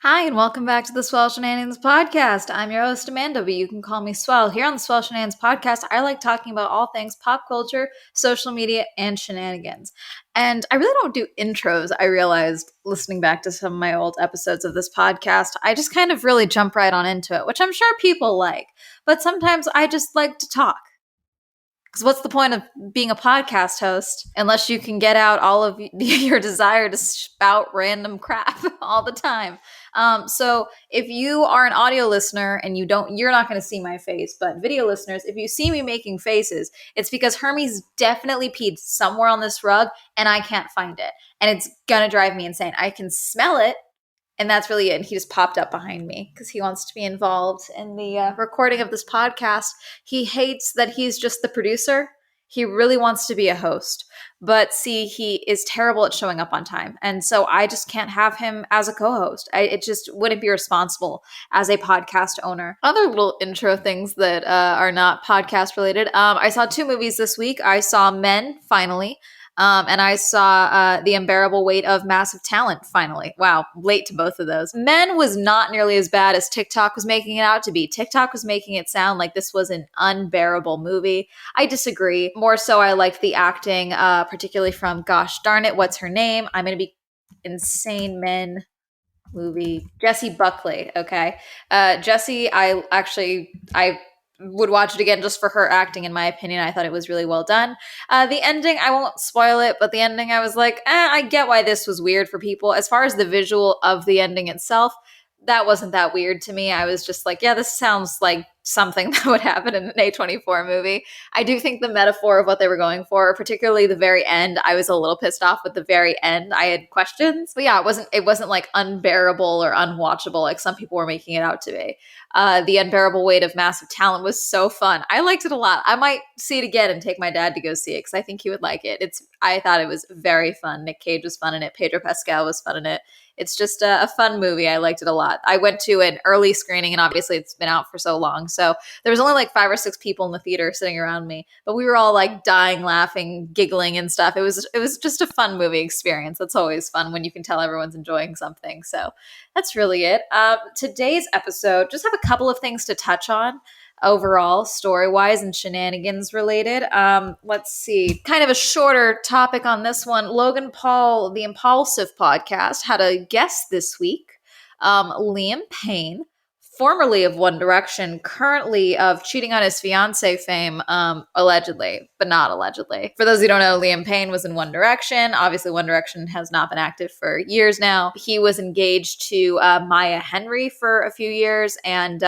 Hi, and welcome back to the Swell Shenanigans Podcast. I'm your host, Amanda, but you can call me Swell. Here on the Swell Shenanigans Podcast, I like talking about all things pop culture, social media, and shenanigans. And I really don't do intros, I realized listening back to some of my old episodes of this podcast. I just kind of really jump right on into it, which I'm sure people like. But sometimes I just like to talk. Because what's the point of being a podcast host unless you can get out all of your desire to spout random crap all the time? So if you are an audio listener and you're not going to see my face, but video listeners, if you see me making faces, it's because Hermes definitely peed somewhere on this rug and I can't find it. And it's going to drive me insane. I can smell it. And that's really it. And he just popped up behind me because he wants to be involved in the recording of this podcast. He hates that he's just the producer. He really wants to be a host. But see, he is terrible at showing up on time. And so I just can't have him as a co-host. It just wouldn't be responsible as a podcast owner. Other little intro things that are not podcast related. I saw 2 movies this week. I saw Men, finally. And I saw The Unbearable Weight of Massive Talent, finally. Wow, late to both of those. Men was not nearly as bad as TikTok was making it out to be. TikTok was making it sound like this was an unbearable movie. I disagree. More so, I liked the acting, particularly from, gosh darn it, what's her name? I'm going to be insane men movie. Jessie Buckley, okay? Jessie, I would watch it again just for her acting, in my opinion. I thought it was really well done. The ending, I won't spoil it, but the ending, I was like, I get why this was weird for people. As far as the visual of the ending itself, that wasn't that weird to me. I was just like, yeah, this sounds like something that would happen in an A24 movie. I do think the metaphor of what they were going for, particularly the very end, I was a little pissed off with the very end. I had questions. But yeah, it wasn't like unbearable or unwatchable like some people were making it out to be. The Unbearable Weight of Massive Talent was so fun. I liked it a lot. I might see it again and take my dad to go see it because I think he would like it. I thought it was very fun. Nick Cage was fun in it. Pedro Pascal was fun in it. It's just a fun movie. I liked it a lot. I went to an early screening, and obviously it's been out for so long. So there was only like 5 or 6 people in the theater sitting around me, but we were all like dying, laughing, giggling and stuff. It was just a fun movie experience. That's always fun when you can tell everyone's enjoying something. So that's really it. Today's episode, just have a couple of things to touch on overall, story-wise and shenanigans related. Let's see. Kind of a shorter topic on this one. Logan Paul, the Impaulsive podcast, had a guest this week. Liam Payne, formerly of One Direction, currently of cheating on his fiance fame, allegedly, but not allegedly. For those who don't know, Liam Payne was in One Direction. Obviously, One Direction has not been active for years now. He was engaged to Maya Henry for a few years, and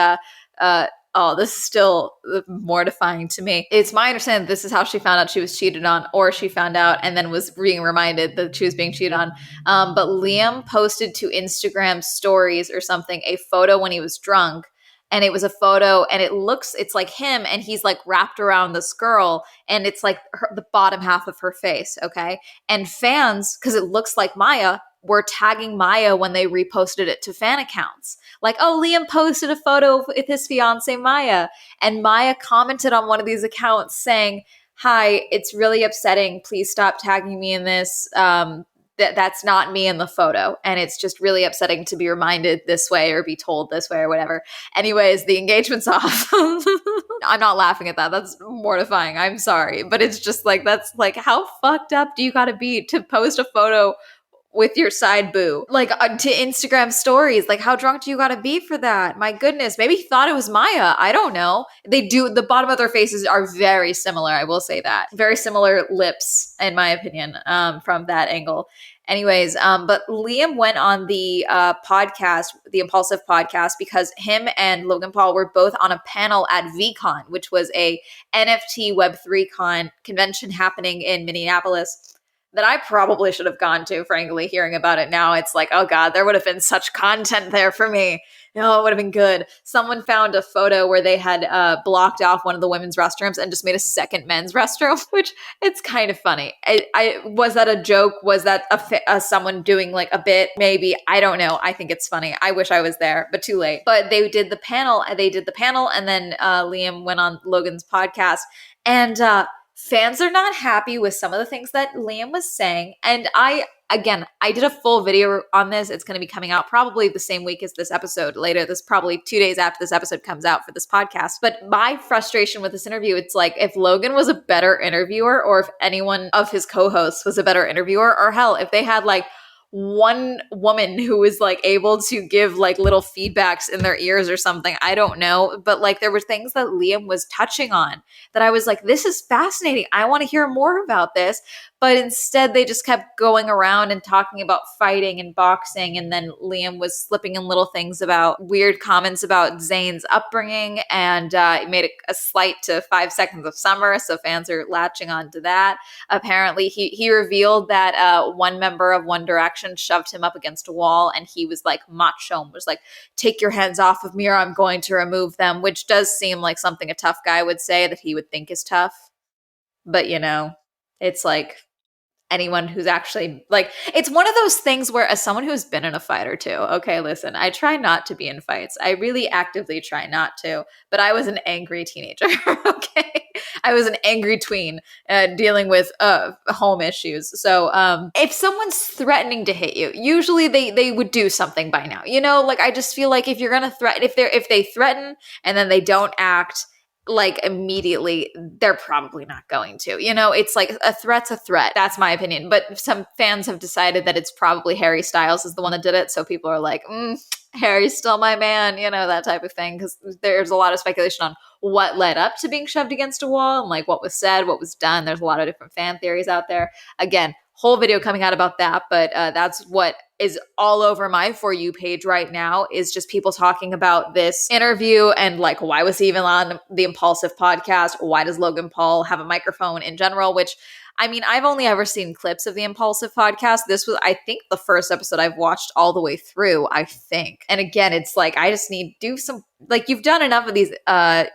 oh, this is still mortifying to me. It's my understanding that this is how she found out she was cheated on, or she found out and then was being reminded that she was being cheated on. But Liam posted to Instagram stories or something a photo when he was drunk. And it was a photo, and it's like him, and he's like wrapped around this girl, and it's like the bottom half of her face, okay? And fans, because it looks like Maya, were tagging Maya when they reposted it to fan accounts. Like, oh, Liam posted a photo with his fiance Maya. And Maya commented on one of these accounts saying, hi, it's really upsetting. Please stop tagging me in this. That's not me in the photo. And it's just really upsetting to be reminded this way or be told this way or whatever. Anyways, the engagement's off. I'm not laughing at that. That's mortifying. I'm sorry. But it's just like, that's like, how fucked up do you gotta be to post a photo with your side boo, like to Instagram stories? Like, how drunk do you gotta be for that? My goodness, maybe he thought it was Maya. I don't know. The bottom of their faces are very similar. I will say that. Very similar lips, in my opinion, from that angle. Anyways, but Liam went on the podcast, the Impaulsive podcast, because him and Logan Paul were both on a panel at VCon, which was a NFT Web3 convention happening in Minneapolis that I probably should have gone to, frankly. Hearing about it now, it's like, oh God, there would have been such content there for me. Oh, it would have been good. Someone found a photo where they had blocked off one of the women's restrooms and just made a second men's restroom, which it's kind of funny. Was that a joke? Was that someone doing like a bit? Maybe. I don't know. I think it's funny. I wish I was there, but too late. But they did the panel, and then Liam went on Logan's podcast, and fans are not happy with some of the things that Liam was saying. And I did a full video on this. It's going to be coming out probably the same week as this episode later. This probably 2 days after this episode comes out for this podcast. But my frustration with this interview, it's like if Logan was a better interviewer, or if anyone of his co-hosts was a better interviewer, or hell, if they had like one woman who was like able to give like little feedbacks in their ears or something. I don't know. But like there were things that Liam was touching on that I was like, this is fascinating. I want to hear more about this. But instead they just kept going around and talking about fighting and boxing. And then Liam was slipping in little things about weird comments about Zayn's upbringing, and it made a slight to 5 Seconds of Summer. So fans are latching on to that. Apparently he revealed that one member of One Direction shoved him up against a wall, and he was like macho and was like, take your hands off of me or I'm going to remove them, which does seem like something a tough guy would say that he would think is tough. But it's like anyone who's actually like, it's one of those things where as someone who's been in a fight or two, okay, listen, I try not to be in fights. I really actively try not to, but I was an angry teenager. Okay. I was an angry tween dealing with home issues. So if someone's threatening to hit you, usually they would do something by now, like I just feel like if you're going to threaten, if they threaten and then they don't act like immediately, they're probably not going to, it's like a threat's a threat. That's my opinion. But some fans have decided that it's probably Harry Styles is the one that did it. So people are like, Harry's still my man, that type of thing. Because there's a lot of speculation on what led up to being shoved against a wall and like what was said, what was done. There's a lot of different fan theories out there. Again, whole video coming out about that, but that's what is all over my For You page right now, is just people talking about this interview and like, why was he even on the Impaulsive podcast? Why does Logan Paul have a microphone in general? Which, I mean, I've only ever seen clips of the Impaulsive podcast. This was, I think, the first episode I've watched all the way through, I think. And again, it's like, I just need to do some, like, you've done enough of these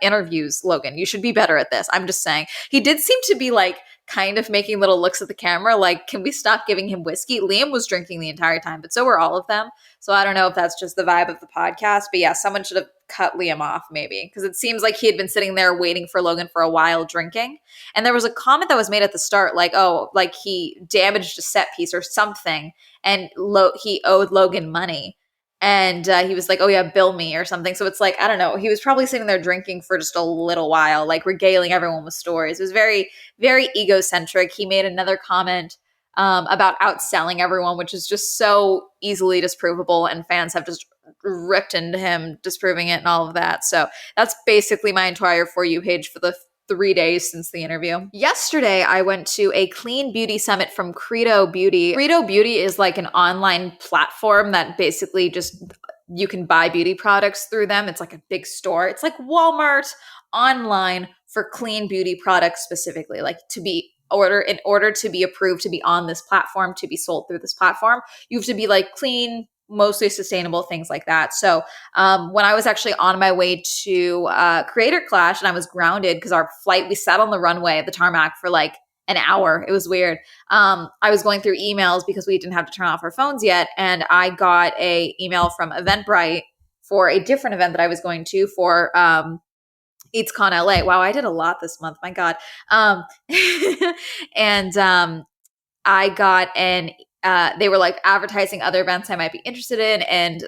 interviews, Logan. You should be better at this. I'm just saying. He did seem to be like, kind of making little looks at the camera, like, can we stop giving him whiskey? Liam was drinking the entire time, but so were all of them. So I don't know if that's just the vibe of the podcast, but yeah, someone should have cut Liam off maybe, because it seems like he had been sitting there waiting for Logan for a while drinking. And there was a comment that was made at the start, like, oh, like he damaged a set piece or something, and he owed Logan money. And he was like, oh yeah, bill me or something. So it's like, I don't know. He was probably sitting there drinking for just a little while, like regaling everyone with stories. It was very, very egocentric. He made another comment about outselling everyone, which is just so easily disprovable. And fans have just ripped into him, disproving it and all of that. So that's basically my entire For You page for the 3 days since the interview. Yesterday, I went to a clean beauty summit from Credo Beauty. Credo Beauty is like an online platform that basically just, you can buy beauty products through them. It's like a big store. It's like Walmart online for clean beauty products specifically, like in order to be approved to be on this platform, to be sold through this platform, you have to be like clean, mostly sustainable, things like that. So when I was actually on my way to Creator Clash and I was grounded because our flight, we sat on the runway at the tarmac for like an hour. It was weird. I was going through emails because we didn't have to turn off our phones yet. And I got a email from Eventbrite for a different event that I was going to for EatsCon LA. Wow, I did a lot this month. My God. And I got they were like advertising other events I might be interested in, and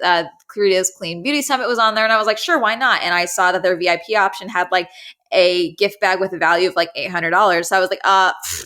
Credo's Clean Beauty Summit was on there, and I was like, sure, why not? And I saw that their VIP option had like a gift bag with a value of like $800. So I was like,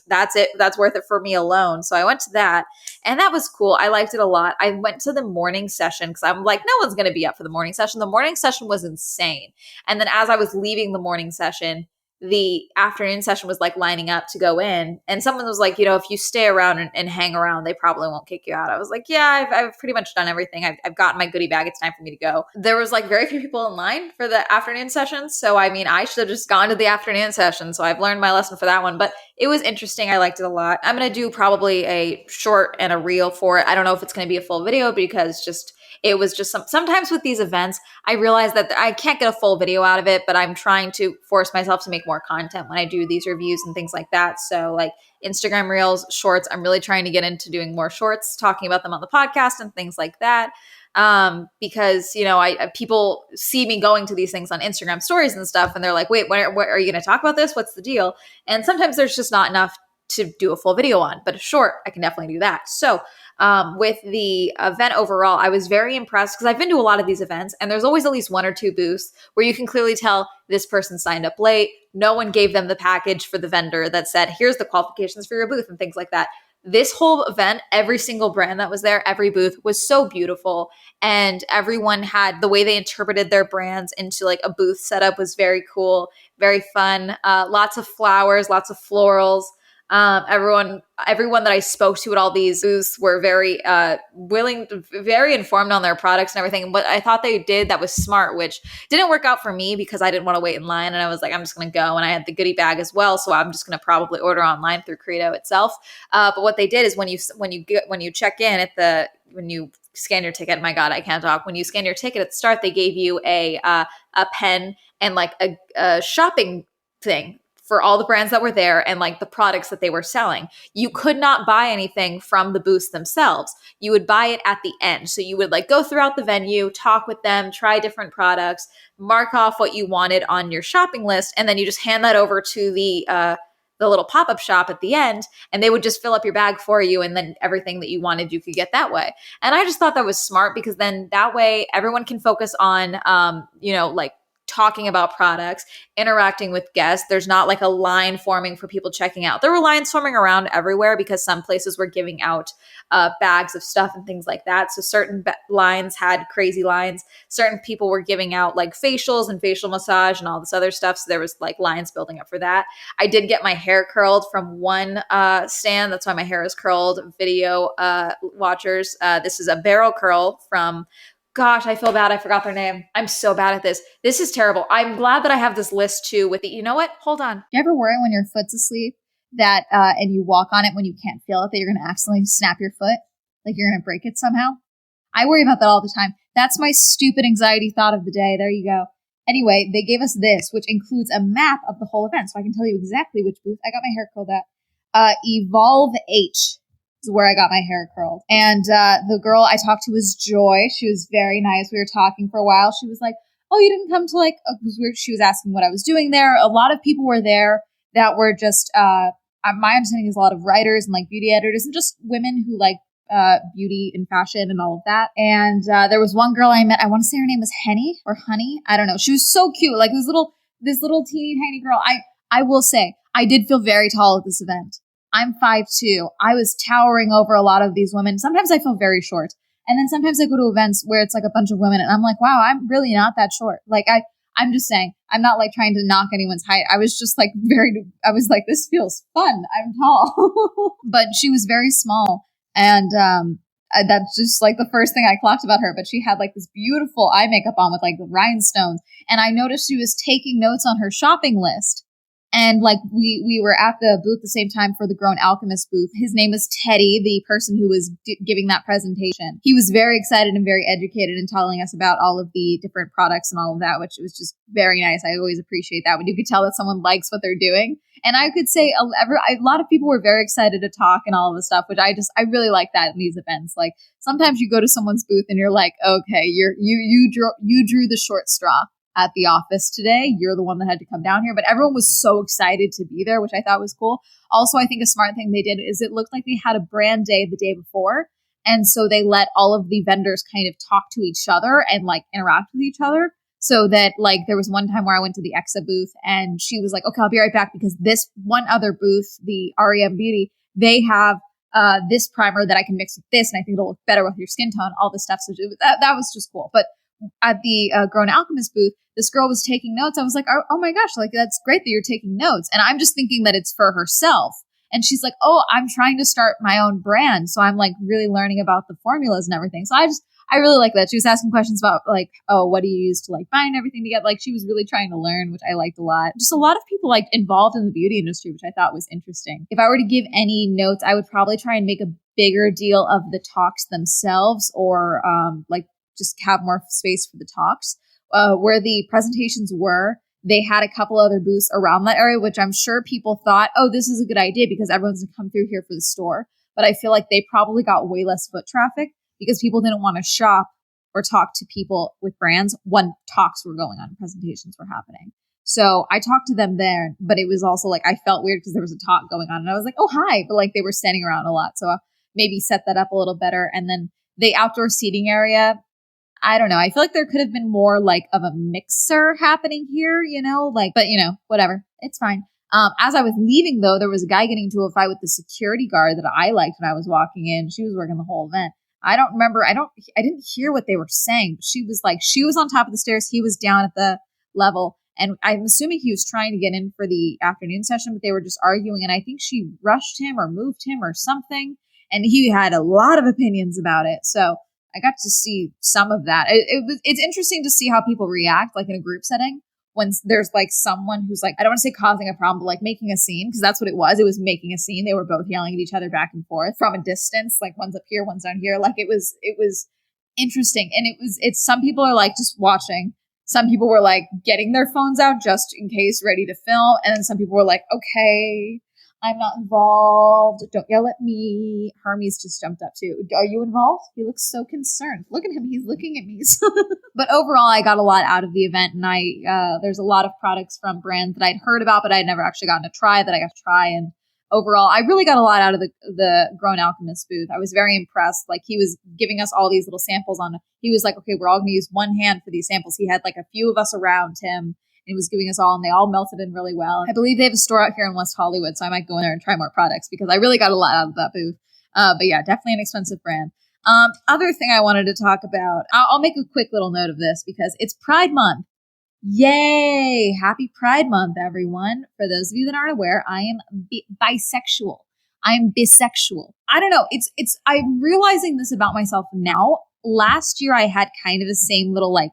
that's it. That's worth it for me alone. So I went to that, and that was cool. I liked it a lot. I went to the morning session because I'm like, no one's going to be up for the morning session. The morning session was insane. And then as I was leaving the morning session, the afternoon session was like lining up to go in, and someone was like, if you stay around and hang around, they probably won't kick you out. I was like, yeah, I've pretty much done everything. I've gotten my goodie bag. It's time for me to go. There was like very few people in line for the afternoon session. So, I mean, I should have just gone to the afternoon session. So I've learned my lesson for that one, but it was interesting. I liked it a lot. I'm going to do probably a short and a reel for it. I don't know if it's going to be a full video because it was just sometimes with these events, I realize that I can't get a full video out of it, but I'm trying to force myself to make more content when I do these reviews and things like that. So like Instagram reels, shorts, I'm really trying to get into doing more shorts, talking about them on the podcast and things like that. because, you know, people see me going to these things on Instagram stories and stuff, and they're like, wait, what are you going to talk about this? What's the deal? And sometimes there's just not enough to do a full video on, but a short, I can definitely do that. So with the event overall, I was very impressed because I've been to a lot of these events, and there's always at least 1 or 2 booths where you can clearly tell this person signed up late. No one gave them the package for the vendor that said, here's the qualifications for your booth and things like that. This whole event, every single brand that was there, every booth was so beautiful. And everyone had the way they interpreted their brands into like a booth setup was very cool, very fun. Lots of flowers, lots of florals. Everyone that I spoke to at all these booths were very willing, very informed on their products and everything. What I thought they did that was smart, which didn't work out for me because I didn't want to wait in line, and I was like, I'm just going to go, and I had the goodie bag as well, so I'm just going to probably order online through Credo itself. But what they did is when you check in when you scan your ticket, my God, I can't talk. When you scan your ticket at the start, they gave you a pen and like a shopping thing for all the brands that were there and like the products that they were selling. You could not buy anything from the booths themselves. You would buy it at the end. So you would like go throughout the venue, talk with them, try different products, mark off what you wanted on your shopping list, and then you just hand that over to the little pop-up shop at the end, and they would just fill up your bag for you, and then everything that you wanted you could get that way. And I just thought that was smart because then that way everyone can focus on like talking about products, interacting with guests. There's not like a line forming for people checking out. There were lines forming around everywhere because some places were giving out bags of stuff and things like that. So certain lines had crazy lines. Certain people were giving out like facials and facial massage and all this other stuff. So there was like lines building up for that. I did get my hair curled from one stand. That's why my hair is curled. Video watchers. This is a barrel curl from, gosh, I feel bad. I forgot their name. I'm so bad at this. This is terrible. I'm glad that I have this list too with the, you know what? Hold on. You ever worry when your foot's asleep that, and you walk on it when you can't feel it, that you're going to accidentally snap your foot? Like you're going to break it somehow? I worry about that all the time. That's my stupid anxiety thought of the day. There you go. Anyway, they gave us this, which includes a map of the whole event. So I can tell you exactly which booth I got my hair curled at. Evolve H is where I got my hair curled. And the girl I talked to was Joy. She was very nice. We were talking for a while. She was like, oh, you didn't come to like, she was asking what I was doing there. A lot of people were there that were just, my understanding is a lot of writers and like beauty editors and just women who like beauty and fashion and all of that. And there was one girl I met, I want to say her name was Henny or Honey. I don't know. She was so cute. Like this little teeny tiny girl. I will say, I did feel very tall at this event. I'm 5'2". I was towering over a lot of these women. Sometimes I feel very short. And then sometimes I go to events where it's like a bunch of women and I'm like, wow, I'm really not that short. Like I'm just saying, I'm not like trying to knock anyone's height. I was just like I was like, this feels fun. I'm tall. But she was very small. And that's just like the first thing I clocked about her. But she had like this beautiful eye makeup on with like rhinestones. And I noticed she was taking notes on her shopping list. And like we were at the booth at the same time for the Grown Alchemist booth. His name is Teddy, the person who was giving that presentation. He was very excited and very educated in telling us about all of the different products and all of that, which was just very nice. I always appreciate that when you could tell that someone likes what they're doing. And I could say a lot of people were very excited to talk and all of the stuff, which I really like that in these events. Like sometimes you go to someone's booth and you're like, okay, you drew the short straw at the office today. You're the one that had to come down here. But everyone was so excited to be there, which I thought was cool. Also, I think a smart thing they did is it looked like they had a brand day the day before. And so they let all of the vendors kind of talk to each other and like interact with each other. So that like there was one time where I went to the Exa booth and she was like, okay, I'll be right back because this one other booth, the REM Beauty, they have this primer that I can mix with this and I think it'll look better with your skin tone, all this stuff. So that was just cool. But at the Grown Alchemist booth, this girl was taking notes. I was like, oh my gosh, like that's great that you're taking notes. And I'm just thinking that it's for herself. And she's like, oh, I'm trying to start my own brand. So I'm like really learning about the formulas and everything. So I really like that. She was asking questions about like, oh, what do you use to like bind everything together? Like she was really trying to learn, which I liked a lot. Just a lot of people like involved in the beauty industry, which I thought was interesting. If I were to give any notes, I would probably try and make a bigger deal of the talks themselves or like just have more space for the talks. Where the presentations were, they had a couple other booths around that area, which I'm sure people thought, oh, this is a good idea because everyone's going to come through here for the store. But I feel like they probably got way less foot traffic because people didn't want to shop or talk to people with brands when talks were going on, presentations were happening. So I talked to them there, but it was also like I felt weird because there was a talk going on and I was like, oh, hi. But like they were standing around a lot. So maybe set that up a little better. And then the outdoor seating area, I don't know. I feel like there could have been more like of a mixer happening here, but whatever. It's fine. As I was leaving though, there was a guy getting into a fight with the security guard that I liked when I was walking in. She was working the whole event. I don't remember. I didn't hear what they were saying, but she was on top of the stairs. He was down at the level. And I'm assuming he was trying to get in for the afternoon session, but they were just arguing. And I think she rushed him or moved him or something. And he had a lot of opinions about it. So I got to see some of that. It's interesting to see how people react, like in a group setting, when there's like someone who's like, I don't want to say causing a problem, but like making a scene, because that's what it was. It was making a scene. They were both yelling at each other back and forth from a distance, like one's up here, one's down here. Like it was interesting. And it's some people are like just watching. Some people were like getting their phones out just in case, ready to film. And then some people were like, okay, I'm not involved. Don't yell at me. Hermes just jumped up too. Are you involved? He looks so concerned. Look at him. He's looking at me. But overall, I got a lot out of the event. And there's a lot of products from brands that I'd heard about, but I'd never actually gotten to try that I got to try. And overall, I really got a lot out of the Grown Alchemist booth. I was very impressed. Like he was giving us all these little samples he was like, okay, we're all going to use one hand for these samples. He had like a few of us around him. And was giving us all, and they all melted in really well. I believe they have a store out here in West Hollywood, so I might go in there and try more products because I really got a lot out of that booth. But yeah, definitely an expensive brand. Other thing I wanted to talk about, I'll make a quick little note of this because it's Pride Month. Yay! Happy Pride Month, everyone. For those of you that aren't aware, I am bisexual. I'm bisexual. I don't know. I'm realizing this about myself now. Last year, I had kind of the same little like,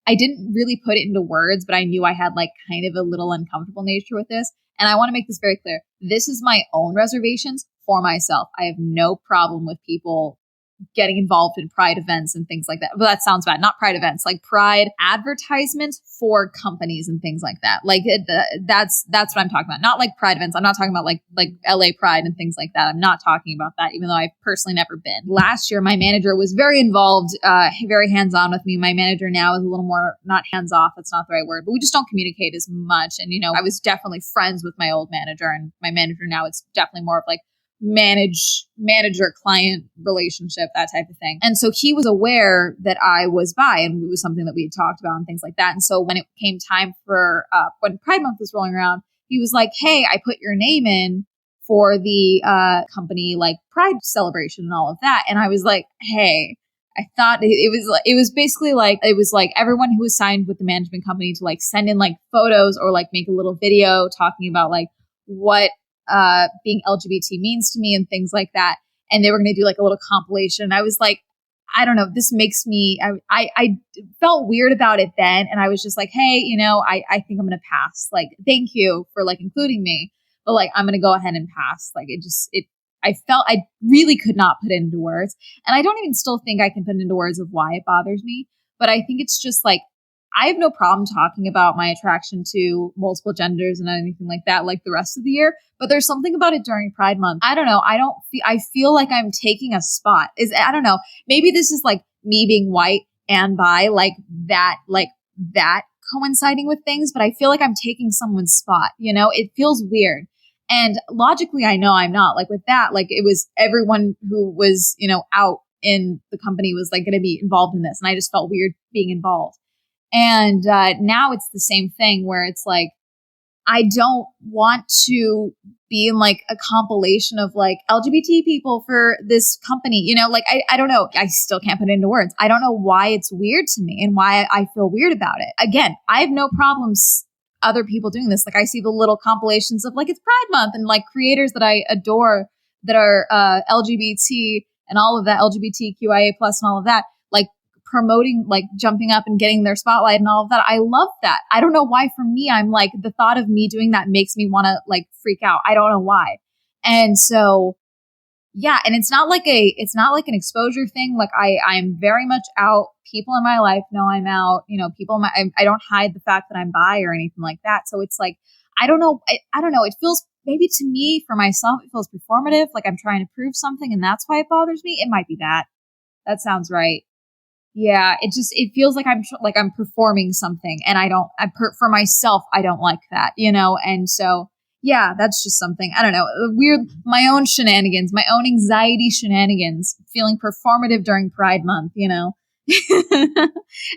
I didn't really put it into words, but I knew I had like kind of a little uncomfortable nature with this. And I want to make this very clear. This is my own reservations for myself. I have no problem with people getting involved in Pride events and things like that. But that sounds bad. Not Pride events, like Pride advertisements for companies and things like that. Like that's what I'm talking about. Not like Pride events. I'm not talking about like LA Pride and things like that. I'm not talking about that, even though I've personally never been. Last year, my manager was very involved, very hands-on with me. My manager now is a little more, not hands-off. That's not the right word, but we just don't communicate as much. And, I was definitely friends with my old manager, and my manager now, it's definitely more of like manager client relationship, that type of thing. And so he was aware that I was bi, and it was something that we had talked about and things like that. And so when it came time for when Pride Month was rolling around, he was like, hey, I put your name in for the company like Pride celebration and all of that. And I was like, hey, I thought it was basically like, it was like everyone who was signed with the management company to like send in like photos or like make a little video talking about like what being LGBT means to me and things like that. And they were going to do like a little compilation. And I was like, I don't know, this makes me, I felt weird about it then. And I was just like, hey, I think I'm going to pass. Like, thank you for like including me, but like, I'm going to go ahead and pass. Like I felt I really could not put it into words. And I don't even still think I can put it into words of why it bothers me. But I think it's just like, I have no problem talking about my attraction to multiple genders and anything like that, like the rest of the year. But there's something about it during Pride Month. I don't know. I feel like I'm taking a spot. I don't know. Maybe this is like me being white and bi, like that coinciding with things. But I feel like I'm taking someone's spot. It feels weird. And logically, I know I'm not. Like with that, like it was everyone who was, out in the company was like going to be involved in this. And I just felt weird being involved. And now it's the same thing where it's like, I don't want to be in like a compilation of like LGBT people for this company, like, I don't know. I still can't put it into words. I don't know why it's weird to me and why I feel weird about it. Again, I have no problems other people doing this. Like I see the little compilations of like, it's Pride Month and like creators that I adore that are LGBT and all of that, LGBTQIA plus and all of that, like promoting, like jumping up and getting their spotlight and all of that. I love that. I don't know why for me, I'm like, the thought of me doing that makes me want to like freak out. I don't know why. And so, yeah. And it's not like an exposure thing. Like I'm very much out. People in my life know I'm out, people in I don't hide the fact that I'm bi or anything like that. So it's like, I don't know. I don't know. It feels maybe to me, for myself, it feels performative. Like I'm trying to prove something and that's why it bothers me. It might be that. That sounds right. Yeah, it feels like I'm performing something, and for myself, I don't like that, and so yeah, that's just something, I don't know, weird, my own shenanigans, my own anxiety shenanigans, feeling performative during Pride Month,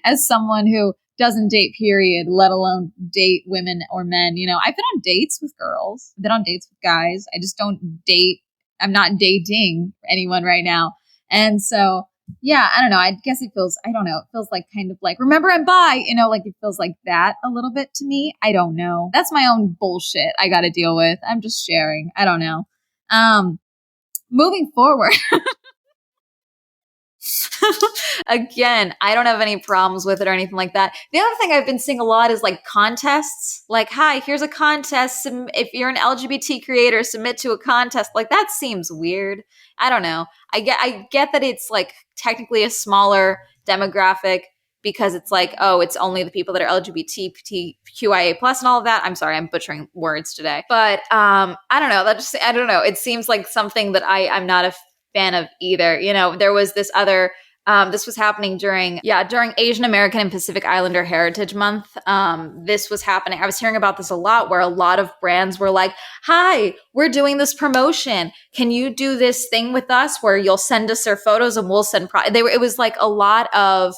as someone who doesn't date, period, let alone date women or men, I've been on dates with girls, I've been on dates with guys, I just don't date, I'm not dating anyone right now, and so yeah, I don't know. I guess it feels, I don't know. It feels like kind of like, remember I'm bi, like it feels like that a little bit to me. I don't know. That's my own bullshit I got to deal with. I'm just sharing. I don't know. Moving forward. Again, I don't have any problems with it or anything like that. The other thing I've been seeing a lot is like contests. Like, hi, here's a contest. If you're an LGBT creator, submit to a contest. Like, that seems weird. I don't know. I get that it's like technically a smaller demographic because it's like, oh, it's only the people that are LGBTQIA plus and all of that. I'm sorry, I'm butchering words today. But I don't know. I don't know. It seems like something that I'm not a fan of either. There was this other this was happening during Asian American and Pacific Islander Heritage Month. This was happening. I was hearing about this a lot where a lot of brands were like, hi, we're doing this promotion. Can you do this thing with us where you'll send us their photos and we'll send it was like a lot of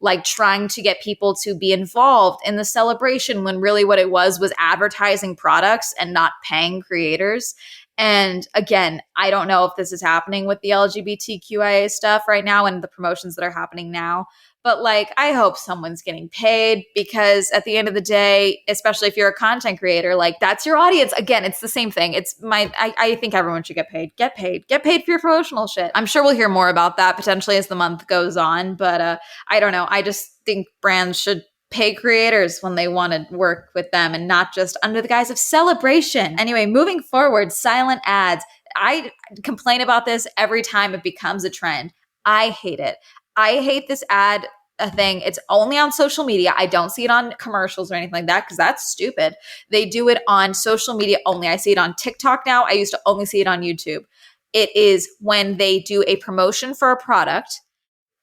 like trying to get people to be involved in the celebration when really what it was advertising products and not paying creators. And again, I don't know if this is happening with the LGBTQIA stuff right now and the promotions that are happening now. But like, I hope someone's getting paid because at the end of the day, especially if you're a content creator, like that's your audience. Again, it's the same thing. I think everyone should get paid. Get paid for your promotional shit. I'm sure we'll hear more about that potentially as the month goes on. But I don't know. I just think brands should pay creators when they want to work with them and not just under the guise of celebration. Anyway, moving forward, silent ads. I complain about this every time it becomes a trend. I hate it. I hate this ad thing. It's only on social media. I don't see it on commercials or anything like that because that's stupid. They do it on social media only. I see it on TikTok now. I used to only see it on YouTube. It is when they do a promotion for a product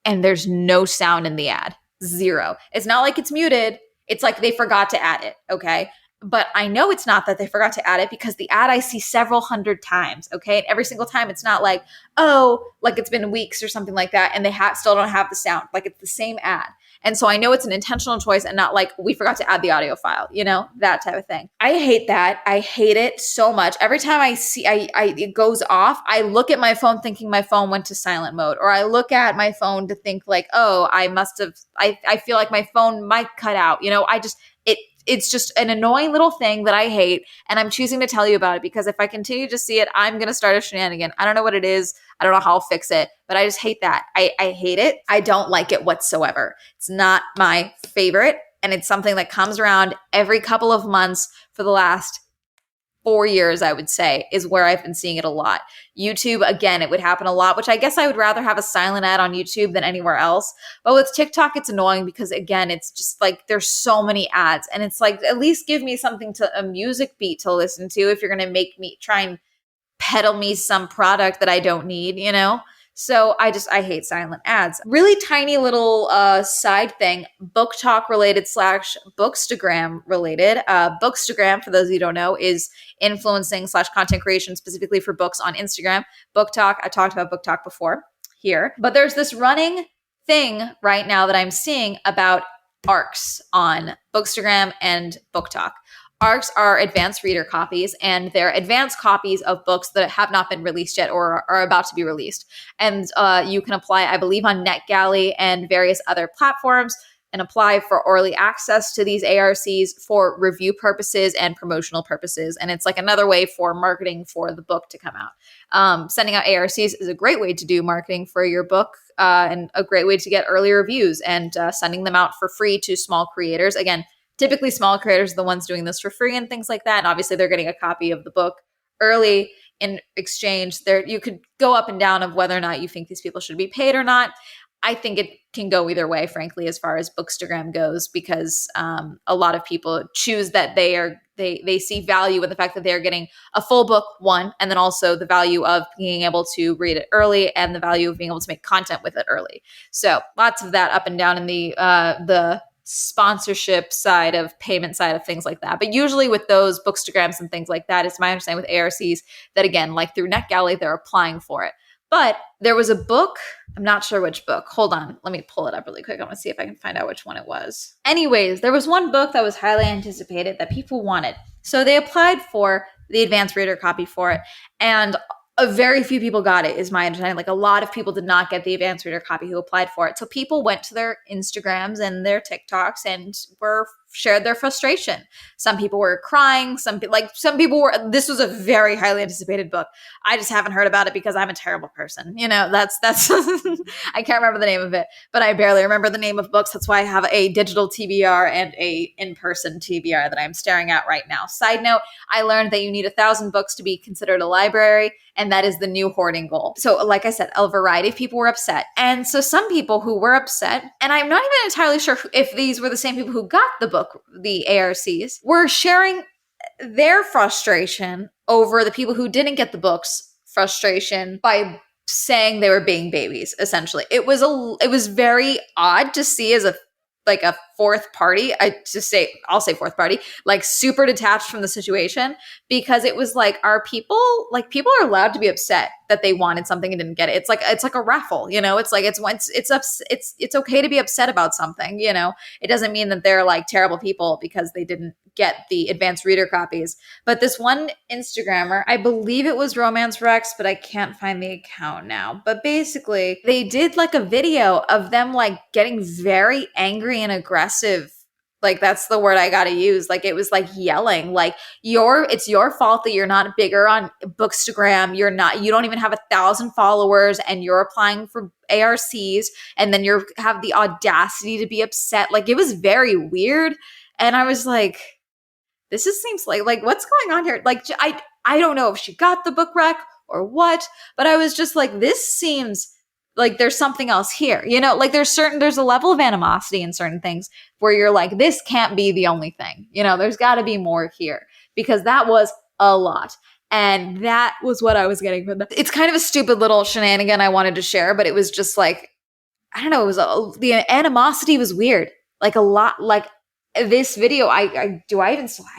and there's no sound in the ad. Zero. It's not like it's muted. It's like they forgot to add it. Okay. But I know it's not that they forgot to add it because the ad I see several hundred times. Okay. And every single time it's not like, oh, like it's been weeks or something like that. And they still don't have the sound. Like it's the same ad. And so I know it's an intentional choice and not like we forgot to add the audio file, that type of thing. I hate that. I hate it so much. Every time I see it goes off, I look at my phone thinking my phone went to silent mode, or I look at my phone to think like, oh, I feel like my phone might cut out. It's just an annoying little thing that I hate. And I'm choosing to tell you about it because if I continue to see it, I'm going to start a shenanigan. I don't know what it is. I don't know how I'll fix it, but I just hate that. I hate it. I don't like it whatsoever. It's not my favorite. And it's something that comes around every couple of months for the last 4 years, I would say, is where I've been seeing it a lot. YouTube, again, it would happen a lot, which I guess I would rather have a silent ad on YouTube than anywhere else. But with TikTok, it's annoying because, again, it's just like there's so many ads. And it's like, at least give me something a music beat to listen to if you're going to make me try and peddle me some product that I don't need, So I hate silent ads. Really tiny little side thing, book talk related / bookstagram related. Bookstagram, for those of you who don't know, is influencing / content creation specifically for books on Instagram. Book talk, I talked about book talk before here. But there's this running thing right now that I'm seeing about arcs on Bookstagram and book talk. ARCs are advanced reader copies, and they're advanced copies of books that have not been released yet or are about to be released. And you can apply, I believe, on NetGalley and various other platforms and apply for early access to these ARCs for review purposes and promotional purposes. And it's like another way for marketing for the book to come out. Sending out ARCs is a great way to do marketing for your book and a great way to get early reviews and sending them out for free to small creators. Again, typically small creators are the ones doing this for free and things like that. And obviously they're getting a copy of the book early in exchange. You could go up and down of whether or not you think these people should be paid or not. I think it can go either way, frankly, as far as Bookstagram goes, because a lot of people choose that they are they see value in the fact that they're getting a full book, one, and then also the value of being able to read it early and the value of being able to make content with it early. So lots of that up and down in the sponsorship side of payment side of things like that. But usually with those bookstagrams and things like that, it's my understanding with ARCs that, again, like through NetGalley, they're applying for it. But there was a book, I'm not sure which book. Hold on, let me pull it up really quick. I want to see if I can find out which one it was. Anyways, there was one book that was highly anticipated that people wanted. So they applied for the advanced reader copy for it. And a very few people got it, is my understanding. Like a lot of people did not get the advanced reader copy who applied for it. So people went to their Instagrams and their TikToks and shared their frustration. Some people were crying. Some people were, this was a very highly anticipated book. I just haven't heard about it because I'm a terrible person. That's, I can't remember the name of it, but I barely remember the name of books. That's why I have a digital TBR and a in-person TBR that I'm staring at right now. Side note, I learned that you need 1,000 books to be considered a library. And that is the new hoarding goal. So like I said, a variety of people were upset. And so some people who were upset, and I'm not even entirely sure if these were the same people who got the book, the ARCs, were sharing their frustration over the people who didn't get the book's frustration by saying they were being babies, essentially. It was very odd to see as a fourth party. I'll say fourth party, like super detached from the situation, because it was like, people are allowed to be upset that they wanted something and didn't get it. It's like a raffle, it's like, it's okay to be upset about something, it doesn't mean that they're like terrible people because they didn't get the advanced reader copies. But this one Instagrammer, I believe it was Romance Rex, but I can't find the account now. But basically they did like a video of them like getting very angry and aggressive. Like that's the word I gotta use. Like it was like yelling, like it's your fault that you're not bigger on Bookstagram. You don't even have 1,000 followers and you're applying for ARCs and then you have the audacity to be upset. Like it was very weird. And I was like, seems like what's going on here? Like, I don't know if she got the book rec or what, but I was just like, this seems like there's something else here, like there's a level of animosity in certain things where you're like, this can't be the only thing, there's gotta be more here, because that was a lot. And that was what I was getting from that. It's kind of a stupid little shenanigan I wanted to share, but it was just like, I don't know, the animosity was weird. Like a lot, like this video, I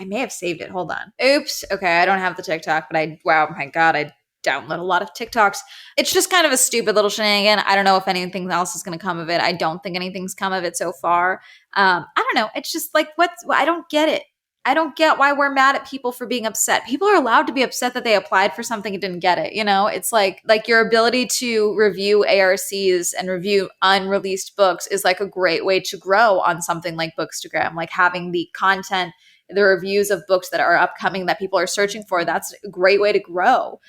may have saved it. Hold on. Oops. Okay. I don't have the TikTok, but wow, my God, I download a lot of TikToks. It's just kind of a stupid little shenanigan. I don't know if anything else is going to come of it. I don't think anything's come of it so far. I don't know. It's just like, I don't get it. I don't get why we're mad at people for being upset. People are allowed to be upset that they applied for something and didn't get it. It's like your ability to review ARCs and review unreleased books is like a great way to grow on something like Bookstagram, like having the content, the reviews of books that are upcoming that people are searching for. That's a great way to grow.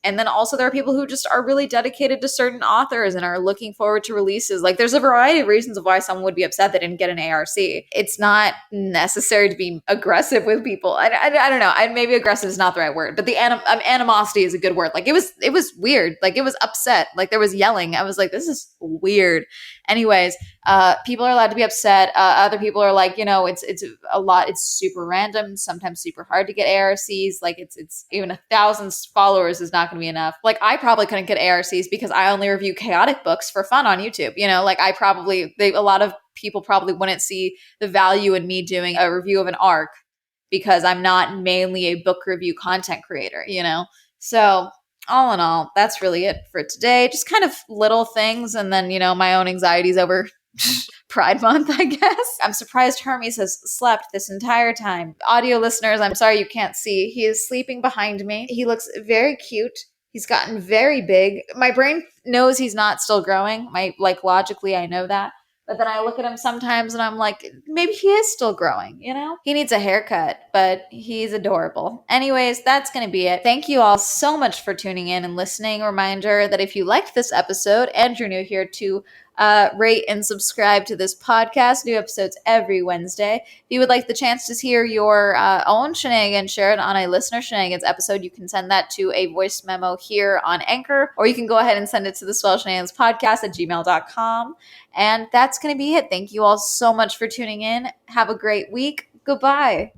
And then also there are people who just are really dedicated to certain authors and are looking forward to releases. Like there's a variety of reasons of why someone would be upset they didn't get an ARC. It's not necessary to be aggressive with people. I don't know. Maybe aggressive is not the right word, but the animosity is a good word. Like it was weird. Like it was upset. Like there was yelling. I was like, this is weird. Anyways, people are allowed to be upset. Other people are like, it's a lot. It's super random. Sometimes super hard to get ARCs. Like it's even 1,000 followers is not going to be enough. Like I probably couldn't get ARCs because I only review chaotic books for fun on YouTube. Like a lot of people probably wouldn't see the value in me doing a review of an arc because I'm not mainly a book review content creator, So all in all, that's really it for today. Just kind of little things. And then, my own anxieties over Pride Month, I guess. I'm surprised Hermes has slept this entire time. Audio listeners, I'm sorry you can't see. He is sleeping behind me. He looks very cute. He's gotten very big. My brain knows he's not still growing. Logically, I know that. But then I look at him sometimes and I'm like, maybe he is still growing, He needs a haircut, but he's adorable. Anyways, that's going to be it. Thank you all so much for tuning in and listening. Reminder that if you liked this episode and you're new here to rate and subscribe to this podcast. New episodes every Wednesday. If you would like the chance to hear your own shenanigans shared on a listener shenanigans episode, you can send that to a voice memo here on Anchor, or you can go ahead and send it to the Swell Shenanigans Podcast at gmail.com. And that's going to be it. Thank you all so much for tuning in. Have a great week. Goodbye.